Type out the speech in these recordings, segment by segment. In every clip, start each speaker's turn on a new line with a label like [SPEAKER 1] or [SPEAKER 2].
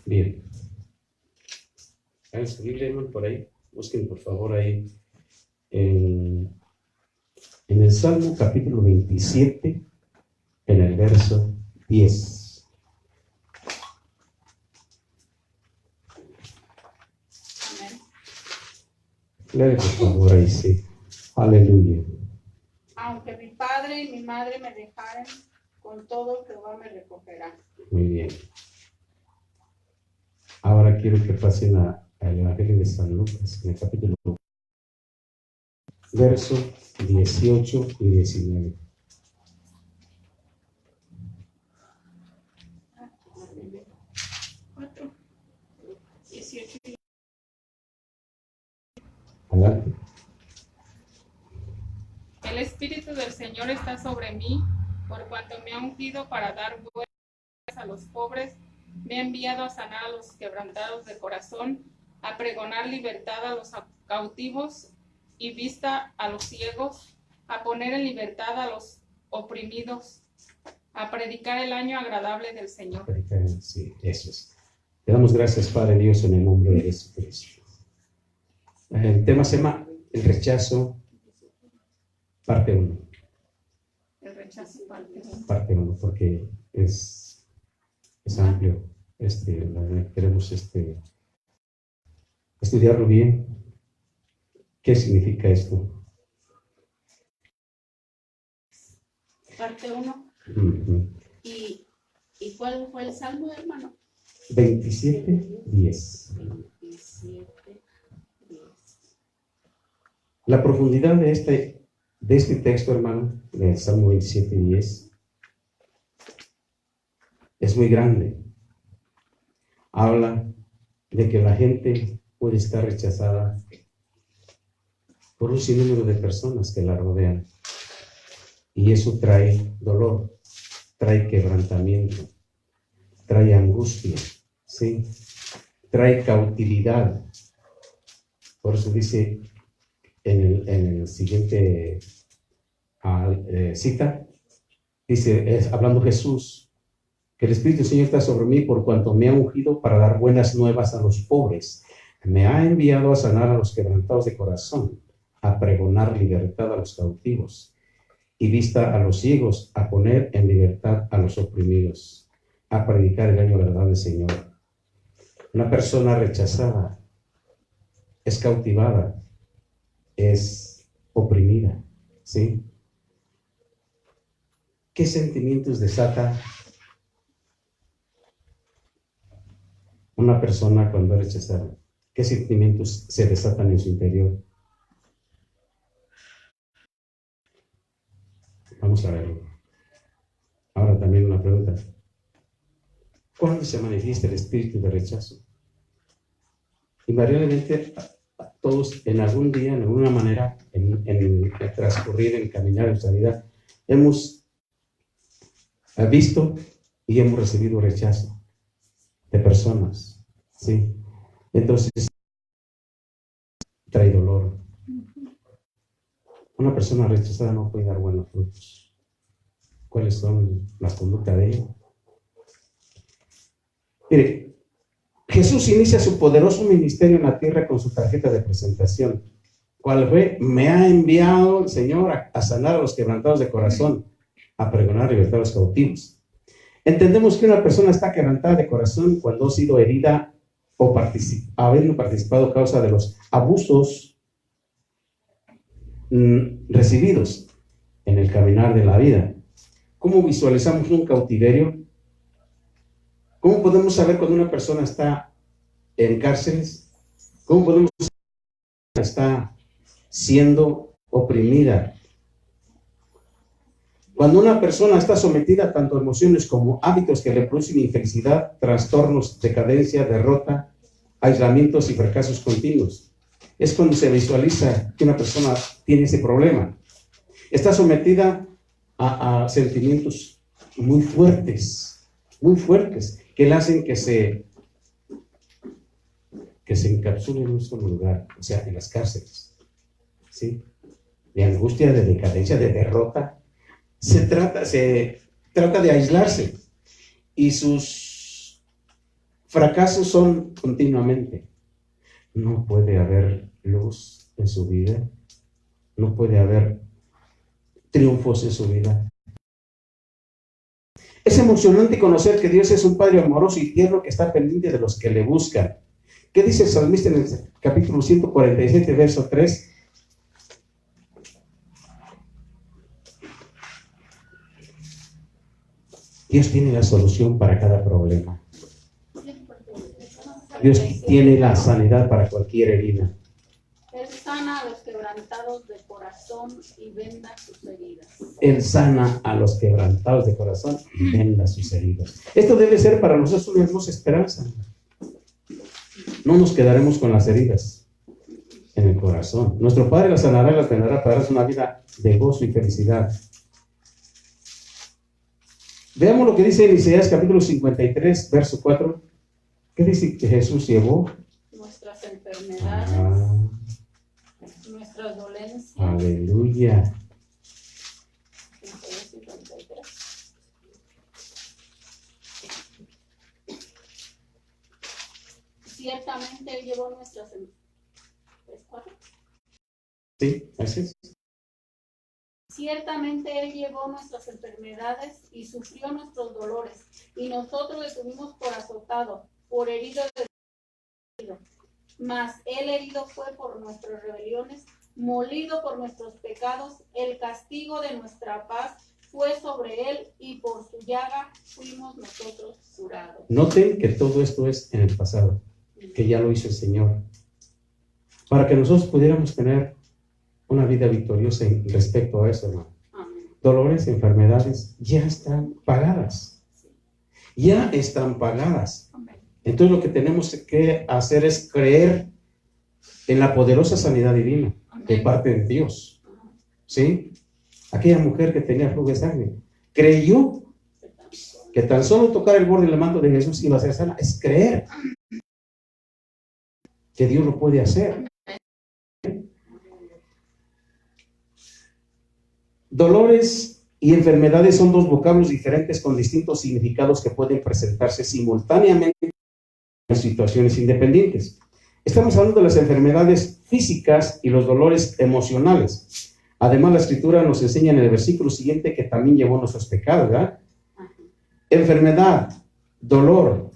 [SPEAKER 1] Bien. ¿Pueden subirle, hermano, por ahí? Busquen, por favor, ahí en el Salmo capítulo 27, en el verso 10.
[SPEAKER 2] Amén.
[SPEAKER 1] Léale, por favor, ahí sí. Aleluya.
[SPEAKER 2] Aunque mi padre y mi madre me dejaren, con todo Jehová me recogerá.
[SPEAKER 1] Muy bien. Ahora quiero que pasen al Evangelio de San Lucas, en el capítulo verso 18 y 19.
[SPEAKER 2] Cuatro, 18.
[SPEAKER 1] Adelante.
[SPEAKER 3] El Espíritu del Señor está sobre mí, por cuanto me ha ungido para dar buenas nuevas a los pobres, me ha enviado a sanar a los quebrantados de corazón, a pregonar libertad a los cautivos y vista a los ciegos, a poner en libertad a los oprimidos, a predicar el año agradable del Señor.
[SPEAKER 1] Sí, eso es. Te damos gracias, Padre Dios, en el nombre de Jesucristo. El tema se llama el rechazo, parte 1.
[SPEAKER 2] El rechazo parte.
[SPEAKER 1] Parte 1, porque es amplio. Queremos estudiarlo bien. ¿Qué significa esto?
[SPEAKER 2] Parte 1.
[SPEAKER 1] Uh-huh.
[SPEAKER 2] ¿Y cuál fue el salmo, hermano?
[SPEAKER 1] 27, 10.
[SPEAKER 2] 27, 10.
[SPEAKER 1] La profundidad de este texto, hermano, del Salmo 27, 10, es muy grande. Habla de que la gente puede estar rechazada por un sinnúmero de personas que la rodean. Y eso trae dolor, trae quebrantamiento, trae angustia, ¿sí? Trae cautividad. Por eso dice en el siguiente cita, dice, hablando Jesús, que el Espíritu del Señor está sobre mí por cuanto me ha ungido para dar buenas nuevas a los pobres. Me ha enviado a sanar a los quebrantados de corazón, a pregonar libertad a los cautivos y vista a los ciegos, a poner en libertad a los oprimidos, a predicar el año agradable del Señor. Una persona rechazada es cautivada, es oprimida, ¿sí? ¿Qué sentimientos desata una persona cuando es rechazada? ¿Qué sentimientos se desatan en su interior? Vamos a verlo. Ahora también una pregunta. ¿Cuándo se manifiesta el espíritu de rechazo? Invariablemente todos en algún día, en alguna manera, en el transcurrir, en el caminar de nuestra vida, hemos visto y hemos recibido rechazo de personas, ¿sí? Entonces, trae dolor. Una persona rechazada no puede dar buenos frutos. ¿Cuáles son las conductas de ella? Mire, Jesús inicia su poderoso ministerio en la tierra con su tarjeta de presentación. ¿Cuál fue? Me ha enviado el Señor a sanar a los quebrantados de corazón, a pregonar libertad a los cautivos. Entendemos que una persona está quebrantada de corazón cuando ha sido herida o habiendo participado a causa de los abusos recibidos en el caminar de la vida. ¿Cómo visualizamos un cautiverio? ¿Cómo podemos saber cuando una persona está en cárceles? ¿Cómo podemos saber cuando está siendo oprimida? Cuando una persona está sometida a tanto emociones como hábitos que le producen infelicidad, trastornos, decadencia, derrota, aislamientos y fracasos continuos. Es cuando se visualiza que una persona tiene ese problema. Está sometida a sentimientos muy fuertes, que le hacen que se encapsule en un solo lugar, o sea, en las cárceles, ¿sí? De angustia, de decadencia, de derrota. Se trata de aislarse y sus fracasos son continuamente. No puede haber luz en su vida. No puede haber triunfos en su vida. Es emocionante conocer que Dios es un Padre amoroso y tierno que está pendiente de los que le buscan. ¿Qué dice el salmista en el capítulo 147, verso 3? Dios tiene la solución para cada problema. Dios tiene la sanidad para cualquier herida.
[SPEAKER 2] Él sana a los quebrantados de corazón y venda sus heridas.
[SPEAKER 1] Él sana a los quebrantados de corazón y venda sus heridas. Esto debe ser para nosotros una hermosa esperanza. No nos quedaremos con las heridas en el corazón. Nuestro Padre las sanará y las vendará para darnos una vida de gozo y felicidad. Veamos lo que dice en Isaías capítulo 53, verso 4. ¿Qué dice que Jesús llevó?
[SPEAKER 2] Nuestras enfermedades, nuestras dolencias.
[SPEAKER 1] Aleluya.
[SPEAKER 2] Isaías 53. Ciertamente Él llevó nuestras enfermedades.
[SPEAKER 1] Sí, así es.
[SPEAKER 2] Ciertamente Él llevó nuestras enfermedades y sufrió nuestros dolores, y nosotros le tuvimos por azotado, por herido de Dios. Mas Él herido fue por nuestras rebeliones, molido por nuestros pecados, el castigo de nuestra paz fue sobre Él, y por su llaga fuimos nosotros curados.
[SPEAKER 1] Noten que todo esto es en el pasado, que ya lo hizo el Señor, para que nosotros pudiéramos tener una vida victoriosa en respecto a eso, hermano.
[SPEAKER 2] Amén.
[SPEAKER 1] Dolores, enfermedades, ya están pagadas. Ya están pagadas.
[SPEAKER 2] Amén.
[SPEAKER 1] Entonces lo que tenemos que hacer es creer en la poderosa sanidad divina de parte de Dios. ¿Sí? Aquella mujer que tenía flujo de sangre creyó que tan solo tocar el borde del manto de Jesús iba a ser sana. Es creer que Dios lo puede hacer. Dolores y enfermedades son dos vocablos diferentes con distintos significados que pueden presentarse simultáneamente en situaciones independientes. Estamos hablando de las enfermedades físicas y los dolores emocionales. Además, la Escritura nos enseña en el versículo siguiente que también llevó nuestros pecados, ¿verdad? Enfermedad, dolor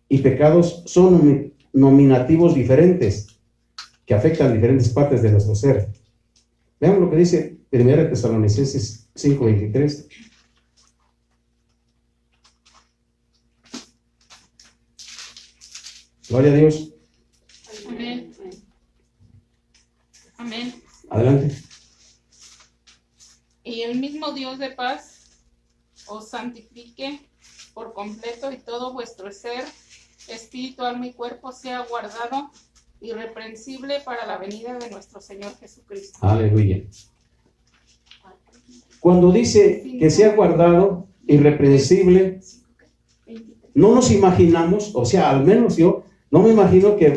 [SPEAKER 1] y pecados son nominativos diferentes que afectan diferentes partes de nuestro ser. Veamos lo que dice 1 Tesalonicenses 5:23. Gloria a Dios.
[SPEAKER 3] Amén. Amén.
[SPEAKER 1] Adelante.
[SPEAKER 3] Y el mismo Dios de paz os santifique por completo, y todo vuestro ser, espíritu, alma y cuerpo sea guardado irreprensible para la venida de nuestro Señor Jesucristo.
[SPEAKER 1] Aleluya. Cuando dice que sea guardado irreprensible, no nos imaginamos, o sea, al menos yo no me imagino que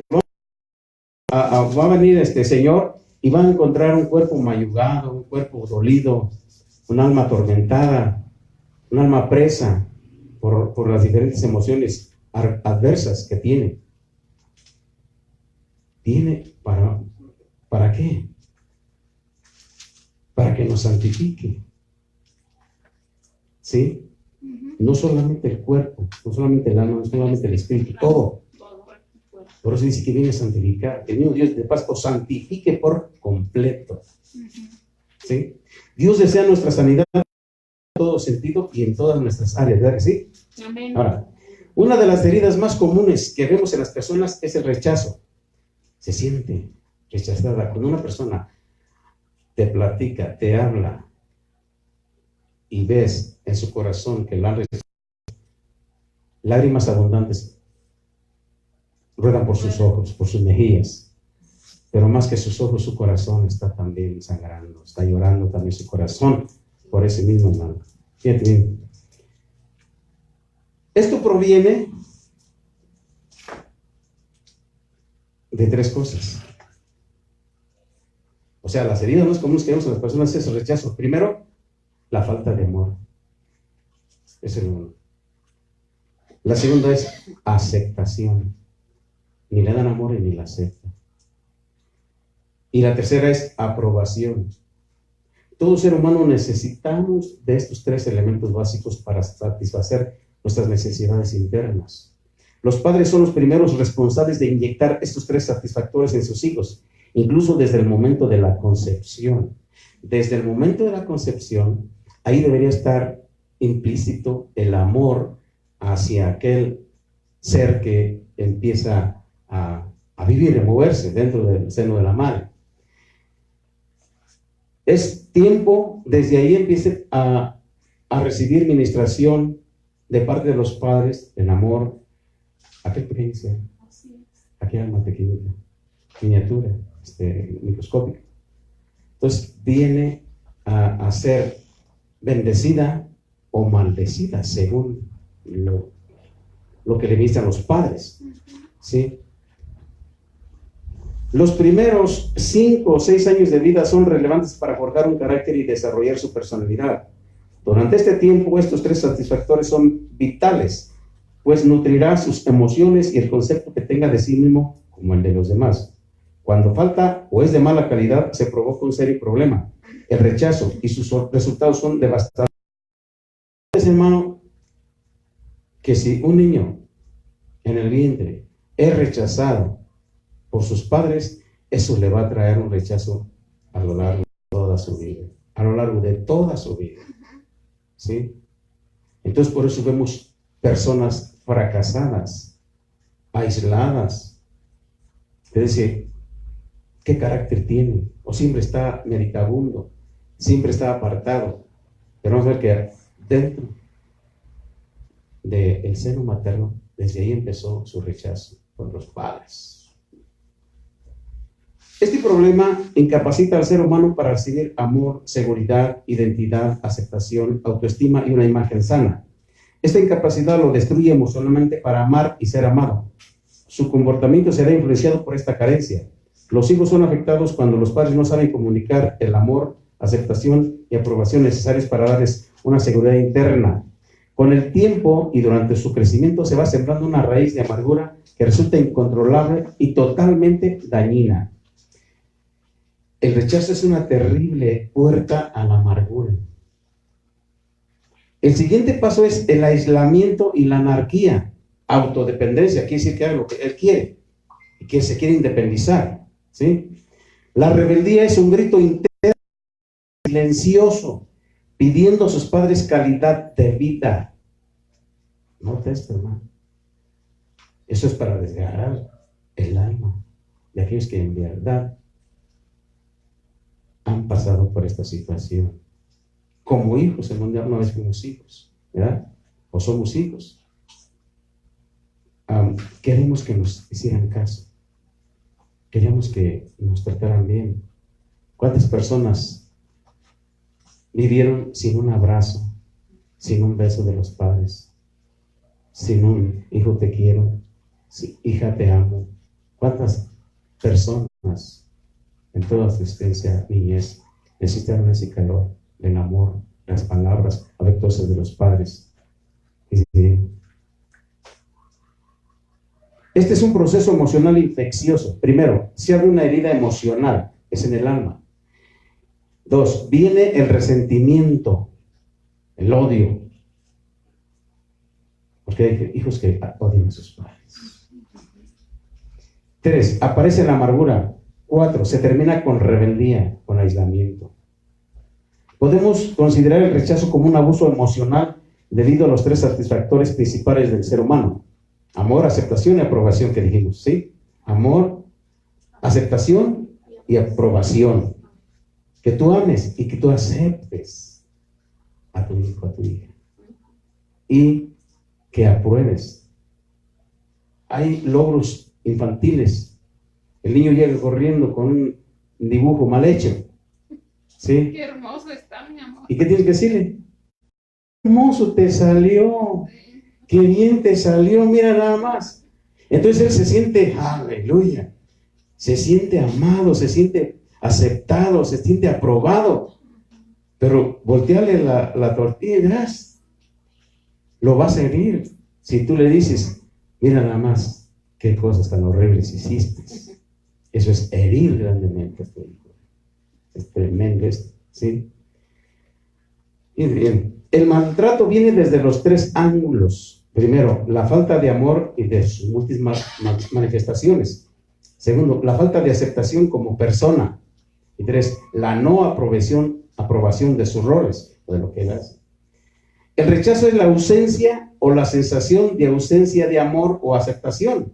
[SPEAKER 1] va a venir este Señor y va a encontrar un cuerpo mayugado, un cuerpo dolido, un alma atormentada, un alma presa por las diferentes emociones adversas que tiene. ¿Tiene para qué? Para que nos santifique. ¿Sí? No solamente el cuerpo, no solamente el alma, no solamente el espíritu, todo. Por eso dice que viene a santificar. Que el mismo Dios de paz os santifique por completo. ¿Sí? Dios desea nuestra sanidad en todo sentido y en todas nuestras áreas, ¿verdad que sí?
[SPEAKER 3] Amén.
[SPEAKER 1] Ahora, una de las heridas más comunes que vemos en las personas es el rechazo. Se siente rechazada. Cuando una persona te platica, te habla y ves en su corazón que la han rechazado, lágrimas abundantes ruedan por sus ojos, por sus mejillas, pero más que sus ojos, su corazón está también sangrando, está llorando también su corazón por ese mismo mal. Fíjate bien. Esto proviene de tres cosas. O sea, las heridas más comunes que vemos en las personas es el rechazo. Primero, la falta de amor. Es el uno. La segunda es aceptación. Ni le dan amor y ni la aceptan. Y la tercera es aprobación. Todo ser humano necesitamos de estos tres elementos básicos para satisfacer nuestras necesidades internas. Los padres son los primeros responsables de inyectar estos tres satisfactores en sus hijos, incluso desde el momento de la concepción. Desde el momento de la concepción, ahí debería estar implícito el amor hacia aquel ser que empieza a vivir, a moverse dentro del seno de la madre. Es tiempo, desde ahí empiece a recibir ministración de parte de los padres, en amor. Aquel pequeño ser, aquel alma pequeñita, miniatura, microscópica. Entonces viene a ser bendecida o maldecida según lo que le ministran los padres, ¿sí? Los primeros 5 o 6 años de vida son relevantes para forjar un carácter y desarrollar su personalidad. Durante este tiempo, estos tres satisfactores son vitales, pues nutrirá sus emociones y el concepto que tenga de sí mismo como el de los demás. Cuando falta o es de mala calidad, se provoca un serio problema, el rechazo, y sus resultados son devastadores. Es, hermano, que si un niño en el vientre es rechazado por sus padres, eso le va a traer un rechazo a lo largo de toda su vida, a lo largo de toda su vida, ¿sí? Entonces por eso vemos personas fracasadas, aisladas. Es decir, ¿qué carácter tiene? O siempre está meditabundo, siempre está apartado. Pero vamos a ver que dentro del seno materno, desde ahí empezó su rechazo por los padres. Este problema incapacita al ser humano para recibir amor, seguridad, identidad, aceptación, autoestima y una imagen sana. Esta incapacidad lo destruye emocionalmente para amar y ser amado. Su comportamiento será influenciado por esta carencia. Los hijos son afectados cuando los padres no saben comunicar el amor, aceptación y aprobación necesarios para darles una seguridad interna. Con el tiempo y durante su crecimiento se va sembrando una raíz de amargura que resulta incontrolable y totalmente dañina. El rechazo es una terrible puerta a la amargura. El siguiente paso es el aislamiento y la anarquía. Autodependencia, quiere decir que haga lo que él quiere y que se quiere independizar, ¿sí? La rebeldía es un grito interno, silencioso, pidiendo a sus padres calidad de vida. Nota esto, hermano. Eso es para desgarrar el alma de aquellos que en verdad han pasado por esta situación. Como hijos, en donde una vez fuimos hijos, ¿verdad? O somos hijos. Queremos que nos hicieran caso. Queremos que nos trataran bien. ¿Cuántas personas vivieron sin un abrazo, sin un beso de los padres, sin un hijo te quiero, hija te amo? ¿Cuántas personas en toda su existencia, niñez, necesitaron ese calor, el amor, las palabras afectuosas de los padres? Este es un proceso emocional infeccioso. Primero, se abre una herida emocional, es en el alma. 2, viene el resentimiento, el odio. Porque hay hijos que odian a sus padres. 3, aparece la amargura. 4, se termina con rebeldía, con aislamiento. Podemos considerar el rechazo como un abuso emocional debido a los tres satisfactores principales del ser humano: amor, aceptación y aprobación, que dijimos, ¿sí? Amor, aceptación y aprobación. Que tú ames y que tú aceptes a tu hijo, a tu hija. Y que apruebes. Hay logros infantiles. El niño llega corriendo con un dibujo mal hecho, ¿sí?
[SPEAKER 3] Qué hermoso está, mi amor.
[SPEAKER 1] ¿Y qué tienes que decirle? Qué hermoso te salió. Qué bien te salió, mira nada más. Entonces él se siente, aleluya, se siente amado, se siente aceptado, se siente aprobado. Pero volteale la tortilla y verás, lo vas a herir. Si tú le dices, mira nada más, qué cosas tan horribles hiciste, eso es herir grandemente a tu hijo. Es tremendo esto, ¿sí? Y bien, el maltrato viene desde los 3 ángulos. Primero, la falta de amor y de sus múltiples manifestaciones. Segundo, la falta de aceptación como persona. Y 3, la no aprobación de sus roles, o de lo que él hace. El rechazo es la ausencia o la sensación de ausencia de amor o aceptación.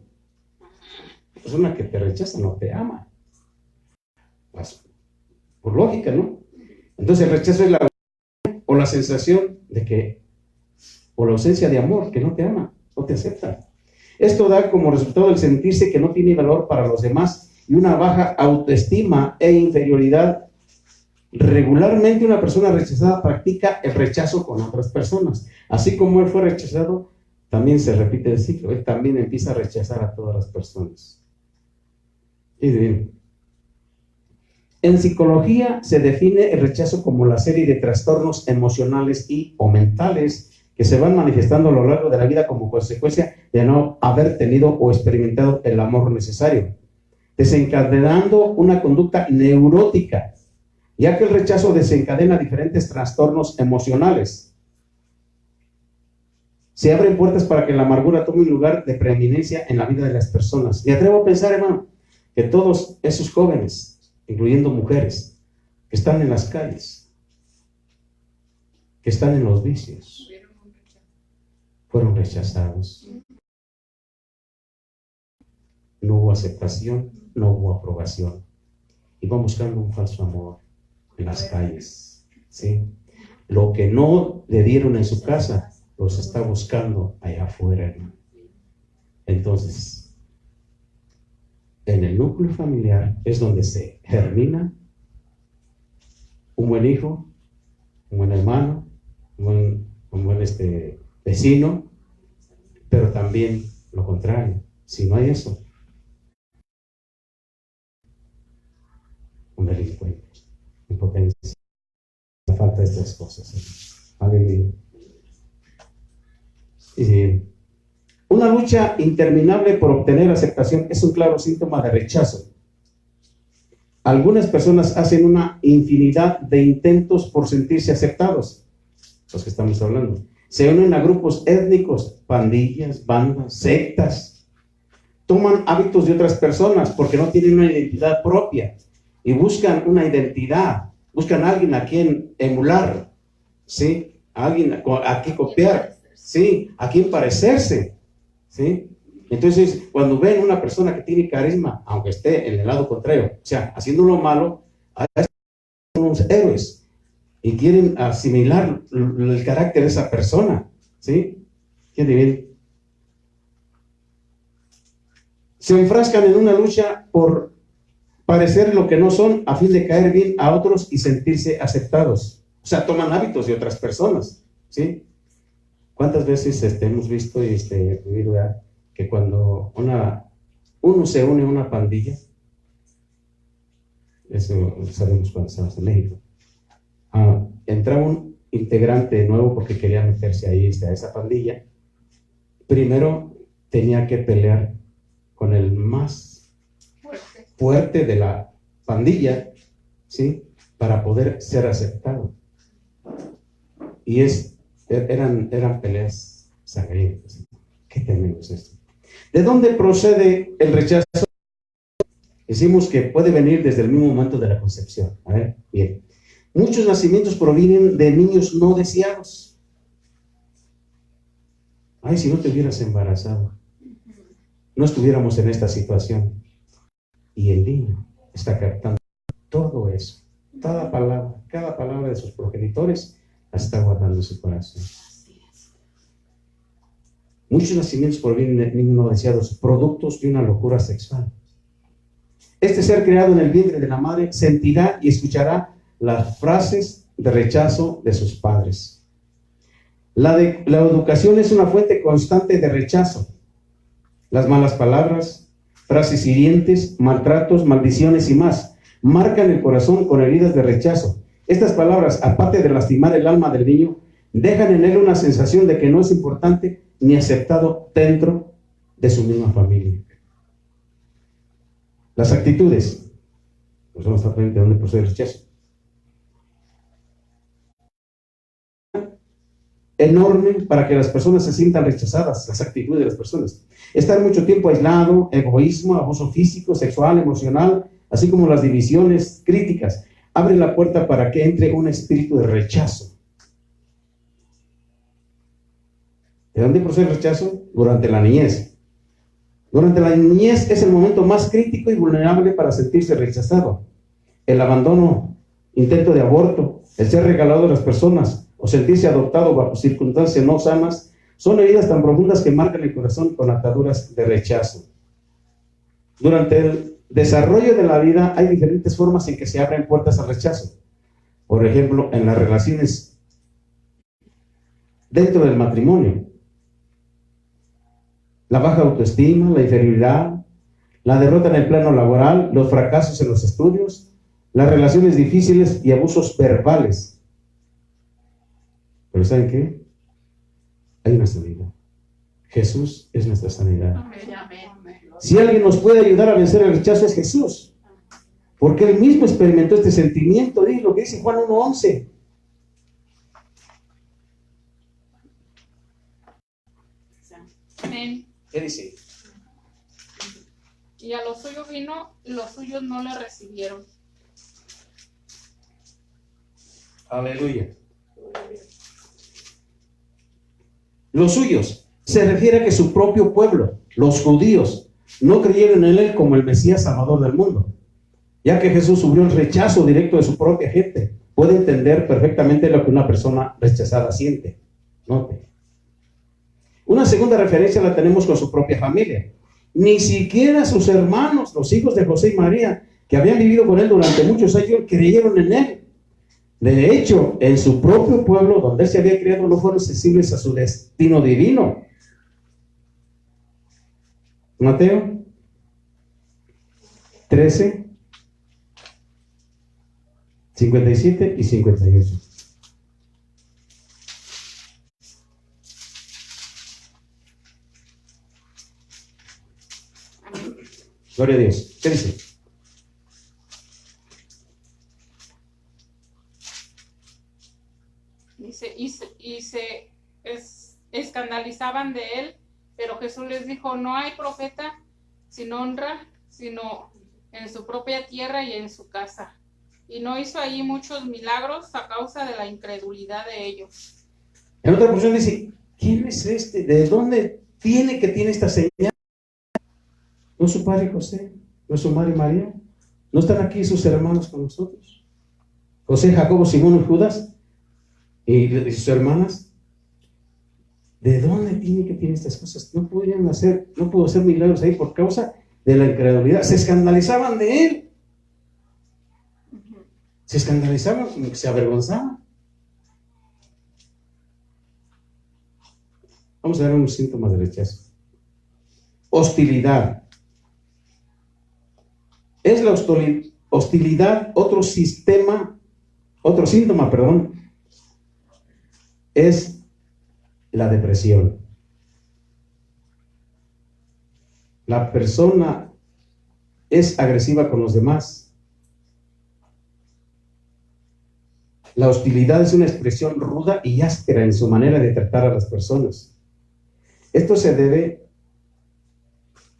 [SPEAKER 1] La persona que te rechaza no te ama. Pues, por lógica, ¿no? Entonces el rechazo es la o la sensación de que, o la ausencia de amor, que no te ama, no te acepta. Esto da como resultado el sentirse que no tiene valor para los demás y una baja autoestima e inferioridad. Regularmente una persona rechazada practica el rechazo con otras personas. Así como él fue rechazado, también se repite el ciclo. Él también empieza a rechazar a todas las personas. Y bien, en psicología se define el rechazo como la serie de trastornos emocionales o mentales que se van manifestando a lo largo de la vida como consecuencia de no haber tenido o experimentado el amor necesario, desencadenando una conducta neurótica, ya que el rechazo desencadena diferentes trastornos emocionales. Se abren puertas para que la amargura tome un lugar de preeminencia en la vida de las personas. Me atrevo a pensar, hermano, que todos esos jóvenes, incluyendo mujeres, que están en las calles, que están en los vicios, fueron rechazados. No hubo aceptación, no hubo aprobación. Y van buscando un falso amor en las calles, ¿sí? Lo que no le dieron en su casa, los está buscando allá afuera, hermano. Entonces, en el núcleo familiar es donde se germina un buen hijo, un buen hermano, un buen vecino, pero también lo contrario. Si no hay eso, un delincuente, impotencia, la falta de estas cosas. Aleluya. Una lucha interminable por obtener aceptación es un claro síntoma de rechazo. Algunas personas hacen una infinidad de intentos por sentirse aceptados, los que estamos hablando. Se unen a grupos étnicos, pandillas, bandas, sectas. Toman hábitos de otras personas porque no tienen una identidad propia y buscan una identidad, buscan a alguien a quien emular, ¿sí? A alguien a quien copiar, ¿sí? A quien parecerse, ¿sí? Entonces, cuando ven una persona que tiene carisma, aunque esté en el lado contrario, o sea, haciendo lo malo, son unos héroes y quieren asimilar el carácter de esa persona, ¿sí? ¿Entiende bien? Se enfrascan en una lucha por parecer lo que no son a fin de caer bien a otros y sentirse aceptados. O sea, toman hábitos de otras personas, ¿sí? ¿Cuántas veces hemos visto y vivido que cuando uno se une a una pandilla, eso sabemos cuando estamos en México, entraba un integrante nuevo porque quería meterse ahí a esa pandilla, primero tenía que pelear con el más fuerte de la pandilla, ¿sí? Para poder ser aceptado. Y eran peleas sangrientas. ¿Qué tenemos esto? ¿De dónde procede el rechazo? Decimos que puede venir desde el mismo momento de la concepción. A ver, bien. Muchos nacimientos provienen de niños no deseados. Ay, si no te hubieras embarazado, no estuviéramos en esta situación. Y el niño está captando todo eso. Cada palabra de sus progenitores la está guardando en su corazón. Muchos nacimientos provienen de niños no deseados, productos de una locura sexual. Este ser creado en el vientre de la madre sentirá y escuchará las frases de rechazo de sus padres. La educación es una fuente constante de rechazo. Las malas palabras, frases hirientes, maltratos, maldiciones y más marcan el corazón con heridas de rechazo. Estas palabras, aparte de lastimar el alma del niño, dejan en él una sensación de que no es importante ni aceptado dentro de su misma familia. Las actitudes. Pues vamos a estar pendientes de dónde procede el rechazo. Enorme para que las personas se sientan rechazadas, las actitudes de las personas. Estar mucho tiempo aislado, egoísmo, abuso físico, sexual, emocional, así como las divisiones críticas, abren la puerta para que entre un espíritu de rechazo. ¿De dónde procede el rechazo? Durante la niñez. Durante la niñez es el momento más crítico y vulnerable para sentirse rechazado. El abandono, intento de aborto, el ser regalado de las personas o sentirse adoptado bajo circunstancias no sanas son heridas tan profundas que marcan el corazón con ataduras de rechazo. Durante el desarrollo de la vida hay diferentes formas en que se abren puertas al rechazo. Por ejemplo, en las relaciones dentro del matrimonio. La baja autoestima, la inferioridad, la derrota en el plano laboral, los fracasos en los estudios, las relaciones difíciles y abusos verbales. Pero ¿saben qué? Hay una sanidad. Jesús es nuestra sanidad. Si alguien nos puede ayudar a vencer el rechazo es Jesús. Porque Él mismo experimentó este sentimiento. Dice lo que dice Juan 1:11.
[SPEAKER 3] Amén.
[SPEAKER 1] ¿Qué dice?
[SPEAKER 3] Y a los suyos vino, y los suyos no le recibieron.
[SPEAKER 1] Aleluya. Los suyos se refiere a que su propio pueblo, los judíos, no creyeron en Él como el Mesías Salvador del mundo. Ya que Jesús sufrió el rechazo directo de su propia gente, puede entender perfectamente lo que una persona rechazada siente. Note. Una segunda referencia la tenemos con su propia familia. Ni siquiera sus hermanos, los hijos de José y María, que habían vivido con Él durante muchos años, creyeron en Él. De hecho, en su propio pueblo, donde Él se había criado, no fueron sensibles a su destino divino. Mateo 13, 57 y 58. Gloria a Dios. ¿Qué dice?
[SPEAKER 3] Dice, y se escandalizaban de él, pero Jesús les dijo, no hay profeta sin honra, sino en su propia tierra y en su casa. Y no hizo allí muchos milagros a causa de la incredulidad de ellos.
[SPEAKER 1] En otra porción dice, ¿quién es este? ¿De dónde tiene esta señal? ¿No es su padre José? ¿No es su madre María? ¿No están aquí sus hermanos con nosotros? José, Jacobo, Simón y Judas y sus hermanas. ¿De dónde tiene estas cosas? No pudo hacer milagros ahí por causa de la incredulidad. Se escandalizaban de él. Se escandalizaban, se avergonzaban. Vamos a ver unos síntomas de rechazo. Hostilidad. Es la hostilidad, otro síntoma, es la depresión. La persona es agresiva con los demás. La hostilidad es una expresión ruda y áspera en su manera de tratar a las personas. Esto se debe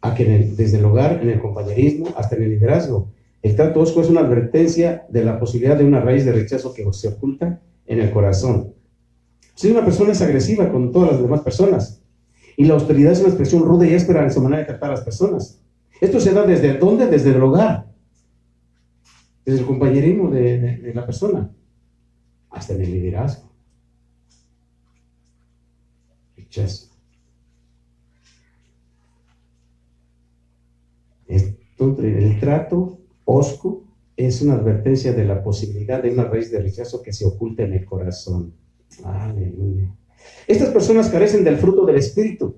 [SPEAKER 1] a que desde el hogar, en el compañerismo, hasta en el liderazgo, el trato hosco es una advertencia de la posibilidad de una raíz de rechazo que se oculta en el corazón. Si una persona es agresiva con todas las demás personas, y la hostilidad es una expresión ruda y áspera en su manera de tratar a las personas. Esto se da ¿desde dónde? Desde el hogar, desde el compañerismo de la persona, hasta en el liderazgo. Rechazo. El trato hosco es una advertencia de la posibilidad de una raíz de rechazo que se oculta en el corazón. Aleluya. Estas personas carecen del fruto del Espíritu,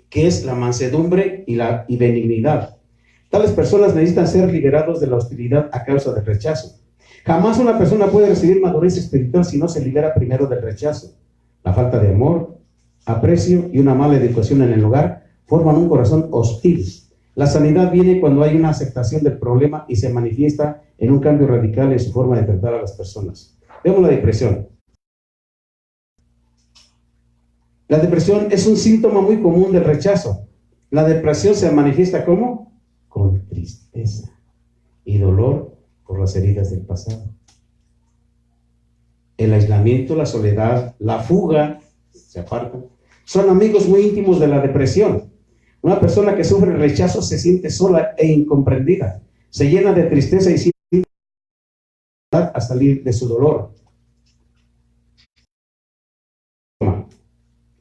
[SPEAKER 1] que es la mansedumbre y benignidad. Tales personas necesitan ser liberados de la hostilidad a causa del rechazo. Jamás una persona puede recibir madurez espiritual si no se libera primero del rechazo. La falta de amor, aprecio y una mala educación en el hogar forman un corazón hostil. La sanidad viene cuando hay una aceptación del problema y se manifiesta en un cambio radical en su forma de tratar a las personas. Vemos la depresión. La depresión es un síntoma muy común del rechazo. La depresión se manifiesta ¿cómo? Con tristeza y dolor por las heridas del pasado. El aislamiento, la soledad, la fuga, se apartan, son amigos muy íntimos de la depresión. Una persona que sufre rechazo se siente sola e incomprendida, se llena de tristeza y siente a salir de su dolor.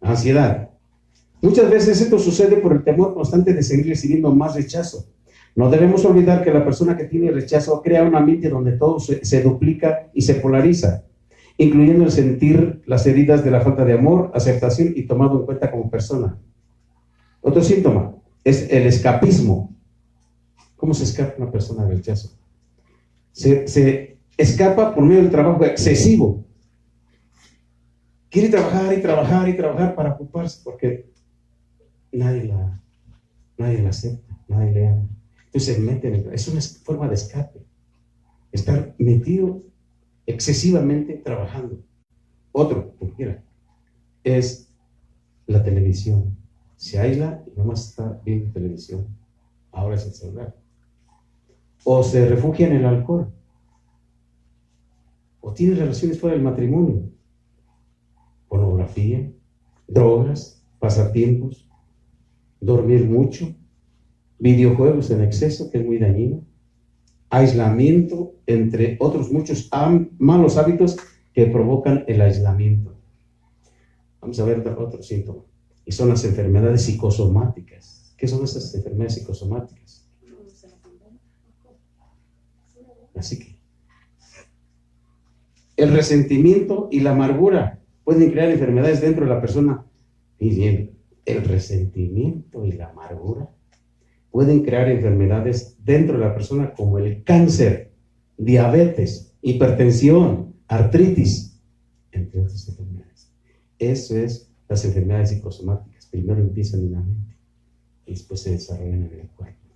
[SPEAKER 1] Ansiedad. Muchas veces esto sucede por el temor constante de seguir recibiendo más rechazo. No debemos olvidar que la persona que tiene rechazo crea un ambiente donde todo se duplica y se polariza, incluyendo el sentir las heridas de la falta de amor, aceptación y tomado en cuenta como persona. Otro síntoma es el escapismo. ¿Cómo se escapa una persona del rechazo? Se escapa por medio del trabajo excesivo. Quiere trabajar y trabajar y trabajar para ocuparse porque nadie la acepta, nadie le ama. Entonces se mete en es una forma de escape. Estar metido excesivamente trabajando. Otro, como quiera, es la televisión. Se aísla y nomás está viendo televisión. Ahora es el celular. O se refugia en el alcohol. O tiene relaciones fuera del matrimonio. Pornografía, drogas, pasatiempos, dormir mucho, videojuegos en exceso, que es muy dañino, aislamiento, entre otros muchos malos hábitos que provocan el aislamiento. Vamos a ver otro síntoma. Y son las enfermedades psicosomáticas. ¿Qué son esas enfermedades psicosomáticas? Así que el resentimiento y la amargura pueden crear enfermedades dentro de la persona. Y bien, el resentimiento y la amargura pueden crear enfermedades dentro de la persona como el cáncer, diabetes, hipertensión, artritis, entre otras enfermedades. Eso es las enfermedades psicosomáticas. Primero empiezan en la mente y después se desarrollan en el cuerpo.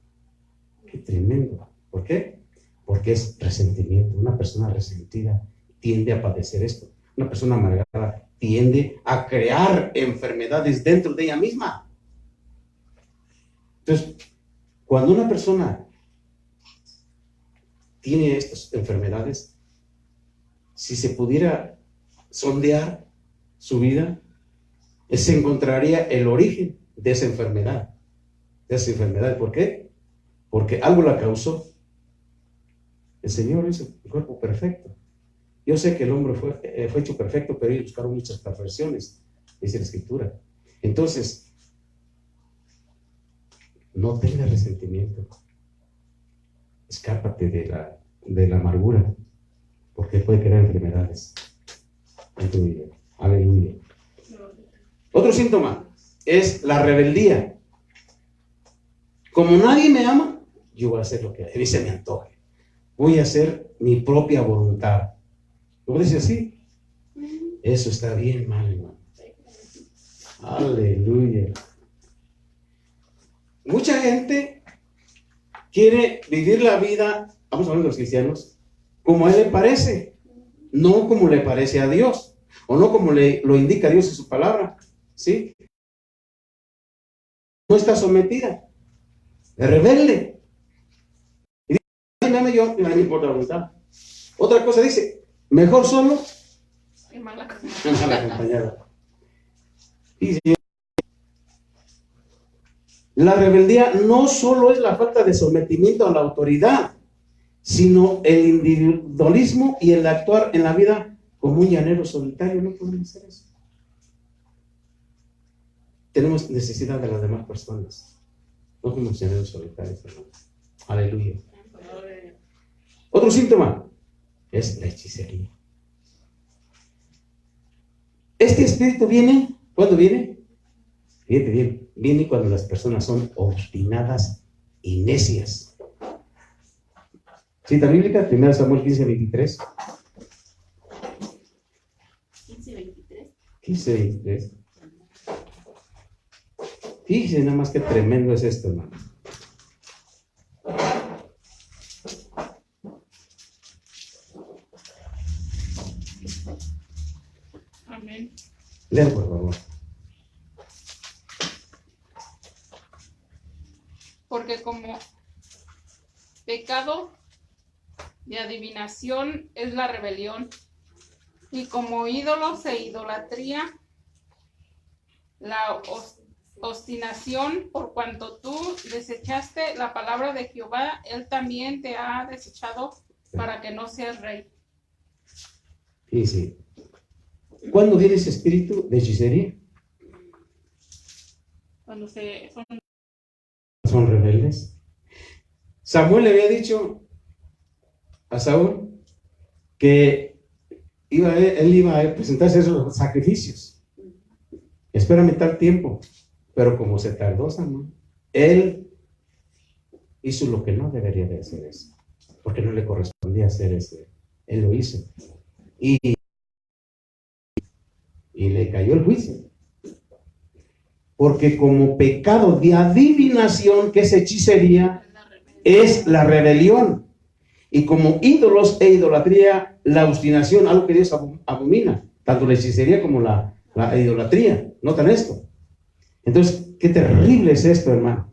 [SPEAKER 1] ¡Qué tremendo! ¿Por qué? Porque es resentimiento. Una persona resentida tiende a padecer esto. Una persona amargada tiende a crear enfermedades dentro de ella misma. Entonces, cuando una persona tiene estas enfermedades, si se pudiera sondear su vida, se encontraría el origen de esa enfermedad. ¿Por qué? Porque algo la causó. El Señor hizo el cuerpo perfecto. Yo sé que el hombre fue hecho perfecto, pero ellos buscaron muchas perversiones, dice la Escritura. Entonces, no tengas resentimiento. Escápate de la amargura, porque puede crear enfermedades en tu vida. Aleluya. Otro síntoma es la rebeldía. Como nadie me ama, yo voy a hacer lo que a mí se me antoje. Voy a hacer mi propia voluntad. ¿Cómo dice así? Eso está bien mal, hermano. Aleluya. Mucha gente quiere vivir la vida, vamos hablando de los cristianos, como a él le parece, no como le parece a Dios, o no como lo indica Dios en su palabra, ¿sí? No está sometida, es rebelde. Y dice, yo, no me importa la voluntad. Otra cosa dice, mejor solo
[SPEAKER 3] y mal
[SPEAKER 1] acompañado. Dice, la rebeldía no solo es la falta de sometimiento a la autoridad, sino el individualismo y el actuar en la vida como un llanero solitario. No podemos hacer eso. Tenemos necesidad de las demás personas, no como llaneros solitarios, hermano. Aleluya. Otro síntoma es la hechicería. Este espíritu viene, ¿cuándo viene? Fíjate bien, viene cuando las personas son obstinadas y necias. Cita bíblica, 1 Samuel 15:23.
[SPEAKER 2] 15:23.
[SPEAKER 1] 15:23. Fíjense nada más qué tremendo es esto, hermano.
[SPEAKER 3] Amén.
[SPEAKER 1] Lean, por favor.
[SPEAKER 3] Porque como pecado de adivinación es la rebelión, y como ídolos e idolatría la obstinación, por cuanto tú desechaste la palabra de Jehová, él también te ha desechado para que no seas rey.
[SPEAKER 1] Fíjense. ¿Cuándo viene ese espíritu de hechicería?
[SPEAKER 3] Cuando
[SPEAKER 1] Son rebeldes. Samuel le había dicho a Saúl que él iba a presentarse esos sacrificios. Espérame tal tiempo. Pero como se tardó Samuel, él hizo lo que no debería de hacer eso, porque no le correspondía hacer eso. Él lo hizo. Y le cayó el juicio. Porque como pecado de adivinación, que es hechicería, es la rebelión. Y como ídolos e idolatría, la obstinación, algo que Dios abomina, tanto la hechicería como la idolatría. ¿Notan esto? Entonces, qué terrible es esto, hermano.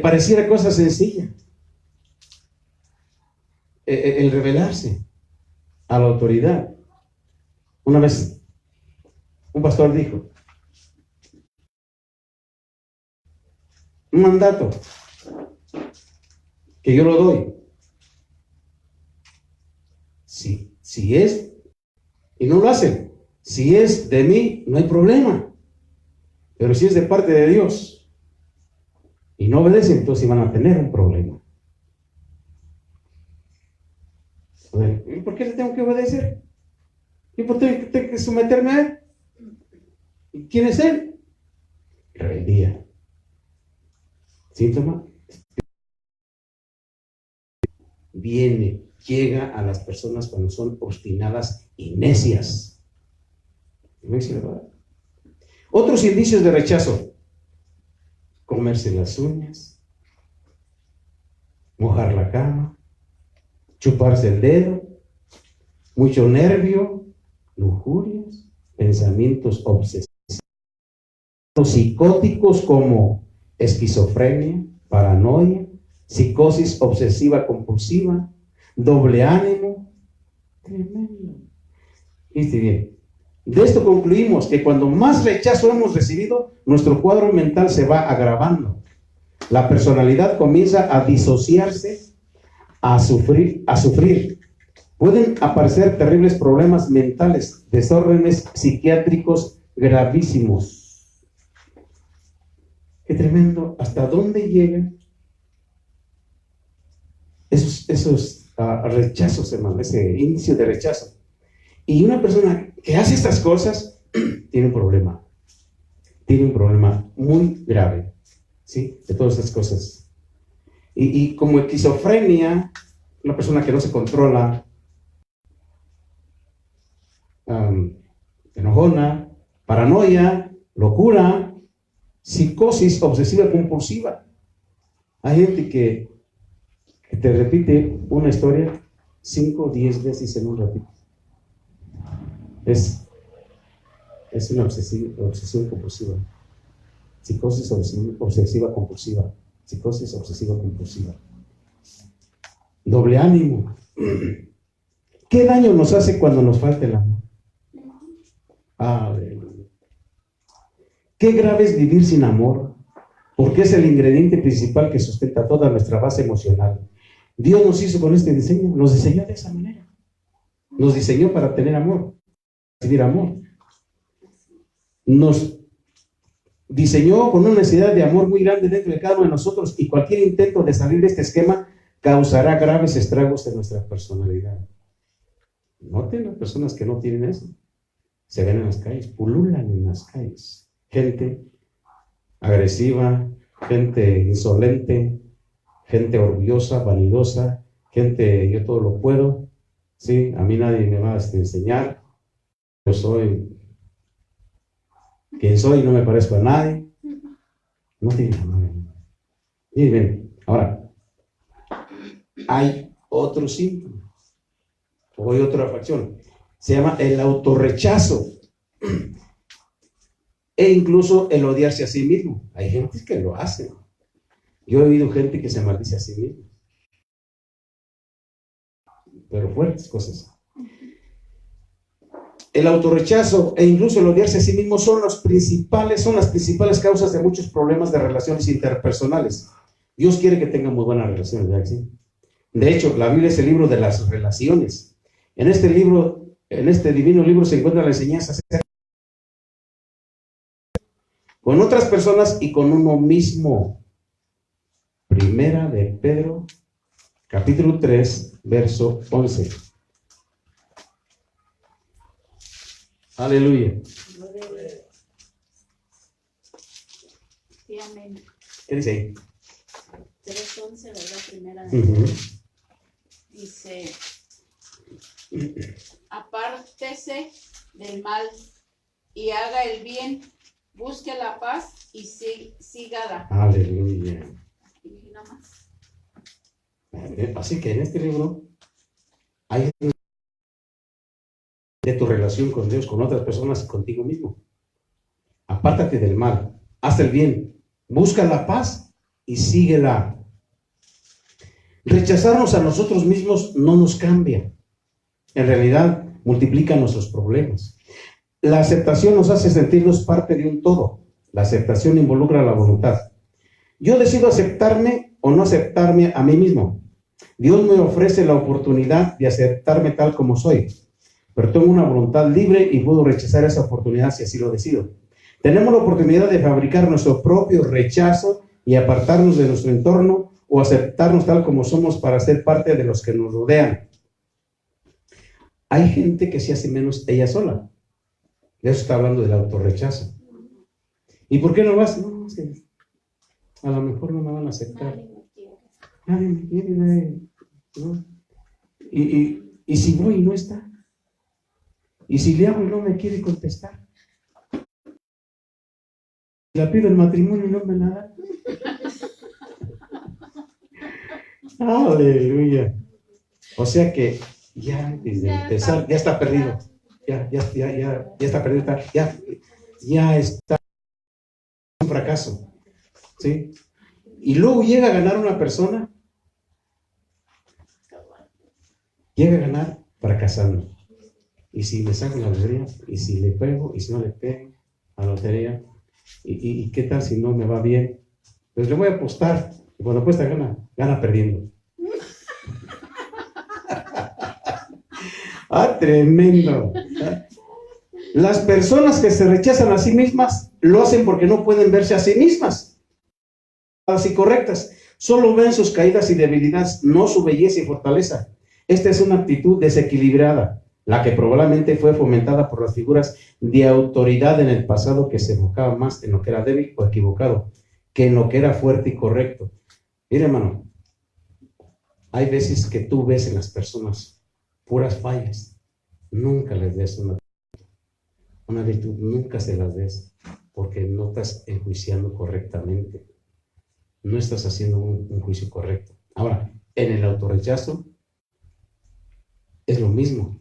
[SPEAKER 1] Pareciera cosa sencilla. El rebelarse a la autoridad. Una vez, un pastor dijo, un mandato que yo lo doy. Si es, y no lo hacen, si es de mí, no hay problema. Pero si es de parte de Dios y no obedecen, entonces van a tener un problema. ¿Y por qué le tengo que obedecer? ¿Y por qué tengo que someterme a él? ¿Y quién es él? Rebeldía. ¿Síntoma? Llega a las personas cuando son obstinadas y necias. ¿No es verdad? Otros indicios de rechazo: comerse las uñas, mojar la cama, chuparse el dedo, mucho nervio, lujurias, pensamientos obsesivos, psicóticos como esquizofrenia, paranoia, psicosis obsesiva compulsiva, doble ánimo. Tremendo. Fíjate bien. De esto concluimos que cuando más rechazo hemos recibido, nuestro cuadro mental se va agravando. La personalidad comienza a disociarse, a sufrir. Pueden aparecer terribles problemas mentales, desórdenes psiquiátricos gravísimos. Qué tremendo. ¿Hasta dónde llegan esos rechazos, hermano? Ese inicio de rechazo. Y una persona que hace estas cosas tiene un problema. Tiene un problema muy grave, ¿sí? De todas estas cosas. Y como esquizofrenia, una persona que no se controla, enojona, paranoia, locura, psicosis obsesiva compulsiva. Hay gente que te repite una historia 5 o 10 veces en un ratito. Es una obsesión compulsiva. Psicosis obsesiva compulsiva. Psicosis obsesiva compulsiva. Doble ánimo. ¿Qué daño nos hace cuando nos falta el amor? Qué grave es vivir sin amor, porque es el ingrediente principal que sustenta toda nuestra base emocional. Dios nos hizo con este diseño, nos diseñó de esa manera. Nos diseñó para tener amor, recibir amor. Nos diseñó con una necesidad de amor muy grande dentro de cada uno de nosotros, y cualquier intento de salir de este esquema causará graves estragos en nuestra personalidad. Noten las personas que no tienen eso. Se ven en las calles, pululan en las calles. Gente agresiva, gente insolente, gente orgullosa, vanidosa, gente yo todo lo puedo, ¿sí? A mí nadie me va a enseñar, yo soy ¿Quién soy? No me parezco a nadie. No tiene nada. Miren, ahora, hay otro síntoma, o hay otra facción. Se llama el autorrechazo. E incluso el odiarse a sí mismo. Hay gente que lo hace. Yo he oído gente que se maldice a sí mismo. Pero fuertes cosas. El autorrechazo e incluso el odiarse a sí mismo son las principales causas de muchos problemas de relaciones interpersonales. Dios quiere que tengan muy buenas relaciones, ¿verdad? ¿Sí? De hecho, la Biblia es el libro de las relaciones. En este libro, en este divino libro se encuentra la enseñanza con otras personas y con uno mismo. Primera de Pedro, capítulo 3, verso 11. Aleluya.
[SPEAKER 2] Sí, amén.
[SPEAKER 1] ¿Qué dice ahí?
[SPEAKER 2] 3:11, ¿verdad? Primera de Dice, apártese del mal y haga el bien, busque la paz y sígala.
[SPEAKER 1] Aleluya.
[SPEAKER 2] Y nada más.
[SPEAKER 1] Así que en este libro hay de tu relación con Dios, con otras personas y contigo mismo. Apártate del mal, haz el bien, busca la paz y síguela. Rechazarnos a nosotros mismos no nos cambia. En realidad, multiplica nuestros problemas. La aceptación nos hace sentirnos parte de un todo. La aceptación involucra la voluntad. Yo decido aceptarme o no aceptarme a mí mismo. Dios me ofrece la oportunidad de aceptarme tal como soy, pero tengo una voluntad libre y puedo rechazar esa oportunidad si así lo decido. Tenemos la oportunidad de fabricar nuestro propio rechazo y apartarnos de nuestro entorno o aceptarnos tal como somos para ser parte de los que nos rodean. Hay gente que se hace menos ella sola. De eso está hablando del autorrechazo. ¿Y por qué no vas? No, es que a lo mejor no me van a aceptar. Nadie me quiere, nadie, ¿no? Y si voy y no está. Y si le hablo y no me quiere contestar. Le pido el matrimonio y no me la da. Aleluya. O sea que ya desde empezar, ya está perdido. Ya está perdido. Ya está un fracaso. ¿Sí? Y luego llega a ganar una persona. Llega a ganar fracasando. Y si le saco la lotería, y si le pego, y si no le pego a la lotería, y qué tal si no me va bien, pues le voy a apostar, y cuando apuesta gana perdiendo. Tremendo. Las personas que se rechazan a sí mismas lo hacen porque no pueden verse a sí mismas así correctas, solo ven sus caídas y debilidades, no su belleza y fortaleza. Esta es una actitud desequilibrada, la que probablemente fue fomentada por las figuras de autoridad en el pasado que se enfocaba más en lo que era débil o equivocado que en lo que era fuerte y correcto. Mire, hermano, hay veces que tú ves en las personas puras fallas, nunca les des una virtud, nunca se las des, porque no estás enjuiciando correctamente, no estás haciendo un juicio correcto. Ahora, en el autorrechazo es lo mismo.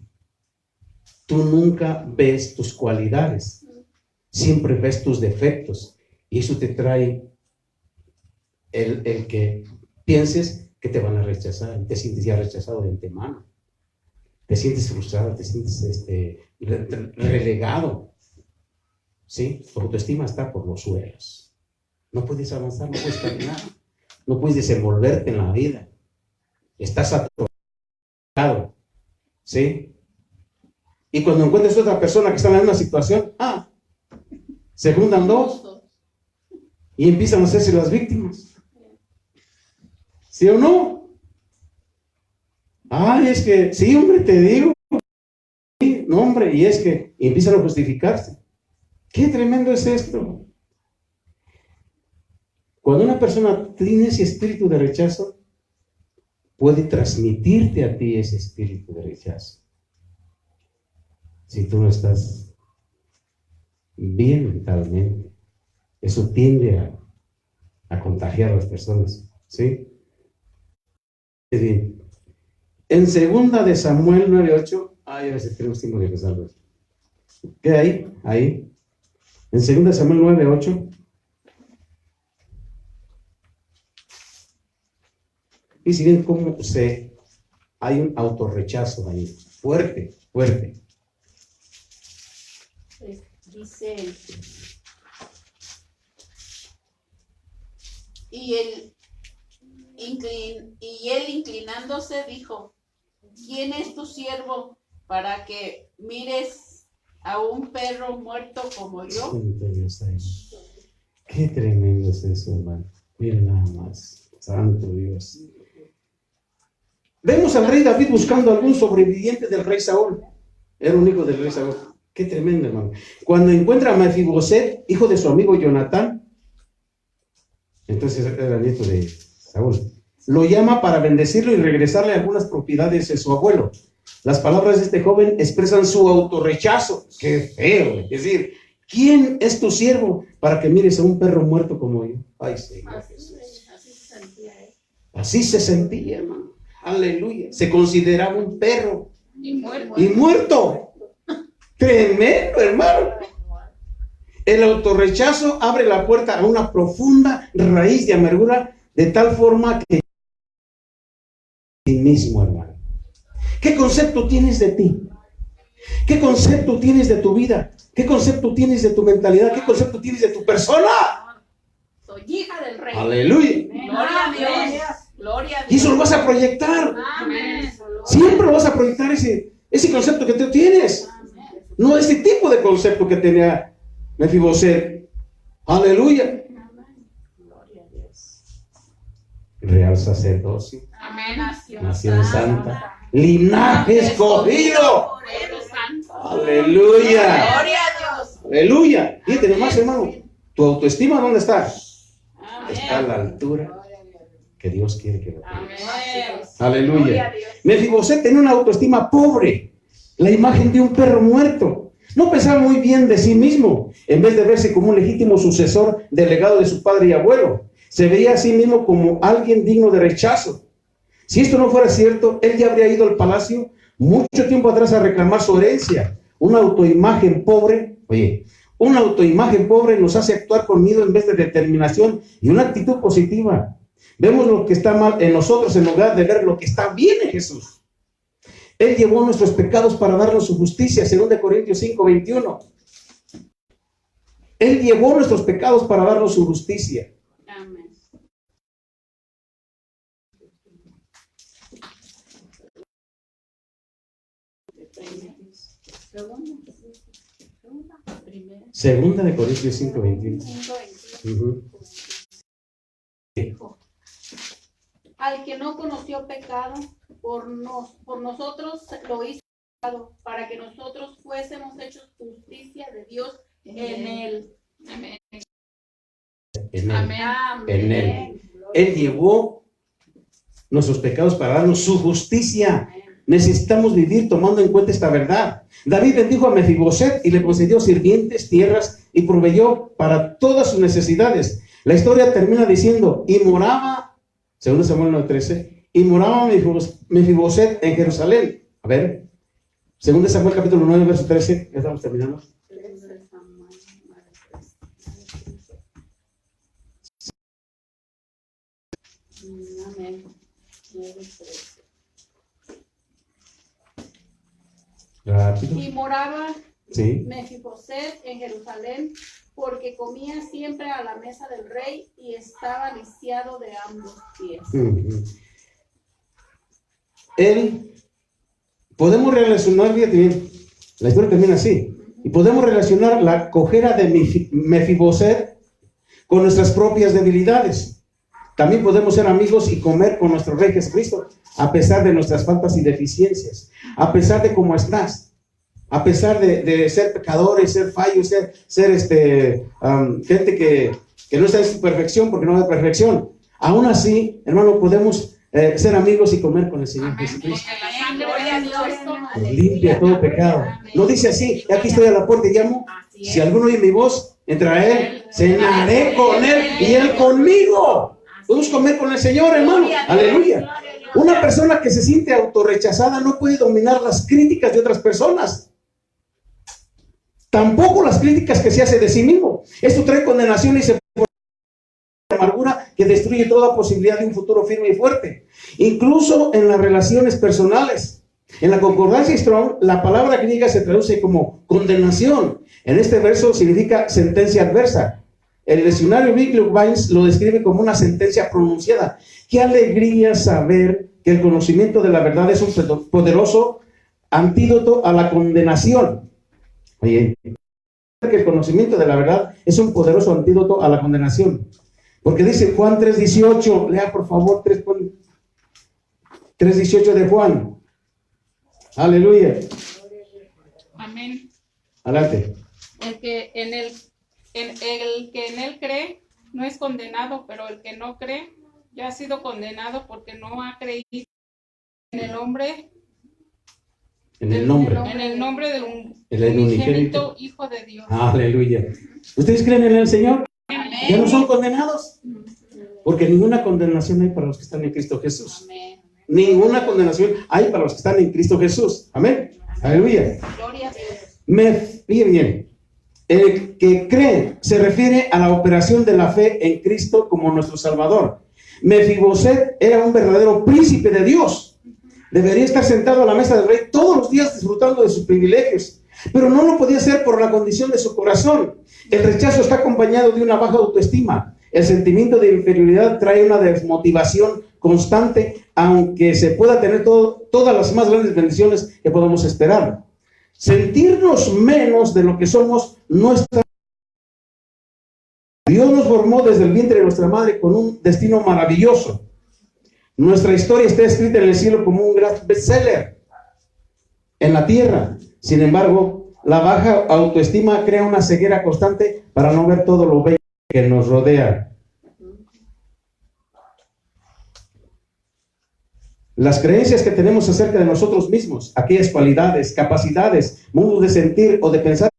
[SPEAKER 1] Tú nunca ves tus cualidades, siempre ves tus defectos, y eso te trae el que pienses que te van a rechazar, te sientes ya rechazado de antemano, te sientes frustrado, te sientes relegado, ¿sí? Tu autoestima está por los suelos, no puedes avanzar, no puedes caminar, no puedes desenvolverte en la vida, estás atorado, ¿sí? Y cuando encuentres otra persona que está en la misma situación, se juntan dos y empiezan a hacerse las víctimas. ¿Sí o no? Es que, sí, hombre, te digo. Sí, no, hombre, y es que empiezan a justificarse. Qué tremendo es esto. Cuando una persona tiene ese espíritu de rechazo, puede transmitirte a ti ese espíritu de rechazo. Si tú no estás bien mentalmente. Eso tiende a contagiar a las personas, ¿sí? Bien. En 2 de Samuel 9:8, a ver si tenemos tiempo de empezar. ¿Qué hay? Ahí. En 2 de Samuel 9:8. Y si ven cómo hay un autorrechazo ahí, fuerte, fuerte.
[SPEAKER 2] Dice, y él inclinándose dijo, ¿quién es tu siervo para que mires a un perro muerto como yo?
[SPEAKER 1] Santo Dios, ay. Qué tremendo es eso, hermano. Miren nada más. Santo Dios. Vemos al rey David buscando algún sobreviviente del rey Saúl. Era un hijo del rey Saúl. Qué tremendo, hermano. Cuando encuentra a Mefiboset, hijo de su amigo Jonatán, entonces era nieto de Saúl, lo llama para bendecirlo y regresarle algunas propiedades de su abuelo. Las palabras de este joven expresan su autorrechazo. Qué feo. Es decir, ¿quién es tu siervo para que mires a un perro muerto como yo? Ay, Señor Jesús.
[SPEAKER 2] Así se sentía él.
[SPEAKER 1] Así se sentía, hermano. Aleluya. Se consideraba un perro.
[SPEAKER 3] Y muerto.
[SPEAKER 1] Y muerto. Tremendo, hermano. El autorrechazo abre la puerta a una profunda raíz de amargura, de tal forma que sí mismo, hermano. ¿Qué concepto tienes de ti? ¿Qué concepto tienes de tu vida? ¿Qué concepto tienes de tu mentalidad? ¿Qué concepto tienes de tu persona?
[SPEAKER 2] Soy hija del rey.
[SPEAKER 1] Aleluya.
[SPEAKER 2] Gloria a Dios. Gloria a Dios.
[SPEAKER 1] Y eso lo vas a proyectar.
[SPEAKER 2] Amén.
[SPEAKER 1] Siempre lo vas a proyectar ese concepto que tú tienes. No este tipo de concepto que tenía Mefiboset. Aleluya.
[SPEAKER 2] Gloria a Dios.
[SPEAKER 1] Real sacerdocio.
[SPEAKER 3] Amén.
[SPEAKER 1] Nación santa. Linaje escogido.
[SPEAKER 3] Pueblo santo.
[SPEAKER 1] Aleluya.
[SPEAKER 2] Gloria a Dios.
[SPEAKER 1] Aleluya. Fíjate nomás, hermano. ¿Tu autoestima dónde está?
[SPEAKER 2] Amén.
[SPEAKER 1] Está a la altura que Dios quiere que lo tengas.
[SPEAKER 2] Amén.
[SPEAKER 1] Aleluya.
[SPEAKER 2] Gloria a Dios.
[SPEAKER 1] Mefiboset tenía una autoestima pobre, la imagen de un perro muerto. No pensaba muy bien de sí mismo, en vez de verse como un legítimo sucesor del legado de su padre y abuelo. Se veía a sí mismo como alguien digno de rechazo. Si esto no fuera cierto, él ya habría ido al palacio mucho tiempo atrás a reclamar su herencia. Una autoimagen pobre, una autoimagen pobre nos hace actuar con miedo en vez de determinación y una actitud positiva. Vemos lo que está mal en nosotros en lugar de ver lo que está bien en Jesús. Él llevó nuestros pecados para darnos su justicia, 2 Corintios 5:21. Él llevó nuestros pecados para darnos su justicia.
[SPEAKER 2] Amén.
[SPEAKER 1] Segunda de Corintios 5:21.
[SPEAKER 2] Al que no conoció pecado, por nosotros lo hizo pecado, para que nosotros fuésemos hechos justicia de Dios en él.
[SPEAKER 3] Amén.
[SPEAKER 1] En él.
[SPEAKER 3] Amén.
[SPEAKER 1] En él. Él llevó nuestros pecados para darnos su justicia. Necesitamos vivir tomando en cuenta esta verdad. David bendijo a Mefiboset y le concedió sirvientes, tierras y proveyó para todas sus necesidades. La historia termina diciendo, y moraba, según Samuel 9:13, y moraba Mefiboset en Jerusalén. A ver, según Samuel capítulo 9, verso 13, ya estamos terminando.
[SPEAKER 2] Amén.
[SPEAKER 1] Rápido.
[SPEAKER 2] Y moraba
[SPEAKER 1] Sí.
[SPEAKER 2] Mefiboset en Jerusalén, porque comía siempre a la mesa del rey y estaba lisiado de ambos pies.
[SPEAKER 1] Él, podemos relacionar, fíjate bien, la historia termina así, y podemos relacionar la cojera de Mefiboset con nuestras propias debilidades. También podemos ser amigos y comer con nuestro Rey Jesucristo, a pesar de nuestras faltas y deficiencias, a pesar de cómo estás, a pesar de ser pecadores, ser fallos, ser gente que no está en su perfección porque no hay perfección. Aún así, hermano, podemos ser amigos y comer con el Señor
[SPEAKER 3] Amén.
[SPEAKER 1] Jesucristo.
[SPEAKER 3] Porque la sangre
[SPEAKER 2] Gloria a
[SPEAKER 3] de
[SPEAKER 2] Dios.
[SPEAKER 3] Cristo
[SPEAKER 1] Nos limpia todo pecado. No dice así, aquí estoy a la puerta y llamo. Si alguno oye mi voz, entraré a él, cenaré con él y él conmigo. Podemos comer con el Señor, hermano. Aleluya. Una persona que se siente autorrechazada no puede dominar las críticas de otras personas. Tampoco las críticas que se hace de sí mismo. Esto trae condenación y se amargura que destruye toda posibilidad de un futuro firme y fuerte. Incluso en las relaciones personales. En la concordancia Strong, la palabra griega se traduce como condenación. En este verso significa sentencia adversa. El diccionario Biblical lo describe como una sentencia pronunciada. Qué alegría saber que el conocimiento de la verdad es un poderoso antídoto a la condenación. Oye, que el conocimiento de la verdad es un poderoso antídoto a la condenación. Porque dice Juan 3:18, lea por favor 3:18 de Juan. Aleluya.
[SPEAKER 3] Amén.
[SPEAKER 1] Adelante.
[SPEAKER 3] El que en él cree no es condenado, pero el que no cree ya ha sido condenado porque no ha creído en el nombre
[SPEAKER 1] En el nombre.
[SPEAKER 3] del
[SPEAKER 1] El
[SPEAKER 3] unigénito Hijo de Dios.
[SPEAKER 1] Aleluya. ¿Ustedes creen en el Señor?
[SPEAKER 3] Amén.
[SPEAKER 1] ¿Ya no son condenados? Porque ninguna condenación hay para los que están en Cristo Jesús.
[SPEAKER 2] Amén.
[SPEAKER 1] Ninguna condenación hay para los que están en Cristo Jesús. Amén. Aleluya.
[SPEAKER 2] Gloria a Dios.
[SPEAKER 1] Fíjense bien. El que cree se refiere a la operación de la fe en Cristo como nuestro Salvador. Mefiboset era un verdadero príncipe de Dios. Debería estar sentado a la mesa del rey todos los días disfrutando de sus privilegios, pero no lo podía hacer por la condición de su corazón. El rechazo está acompañado de una baja autoestima. El sentimiento de inferioridad trae una desmotivación constante, aunque se pueda tener todas las más grandes bendiciones que podamos esperar. Sentirnos menos de lo que somos no está. Dios nos formó desde el vientre de nuestra madre con un destino maravilloso. Nuestra historia está escrita en el cielo como un gran bestseller en la tierra. Sin embargo, la baja autoestima crea una ceguera constante para no ver todo lo bello que nos rodea. Las creencias que tenemos acerca de nosotros mismos, aquellas cualidades, capacidades, modos de sentir o de pensar,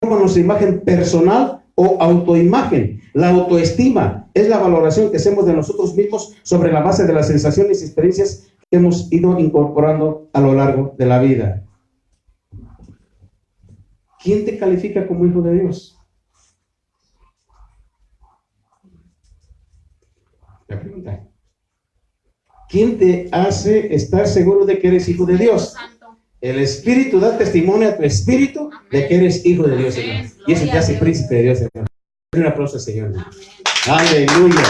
[SPEAKER 1] como nuestra imagen personal o autoimagen. La autoestima es la valoración que hacemos de nosotros mismos sobre la base de las sensaciones y experiencias que hemos ido incorporando a lo largo de la vida. ¿Quién te califica como hijo de Dios? La pregunta. ¿Quién te hace estar seguro de que eres hijo de Dios? El Espíritu da testimonio a tu espíritu de que eres hijo de Dios, Señor. Y eso te hace príncipe de Dios, Señor. Un aplauso, Señor. Aleluya.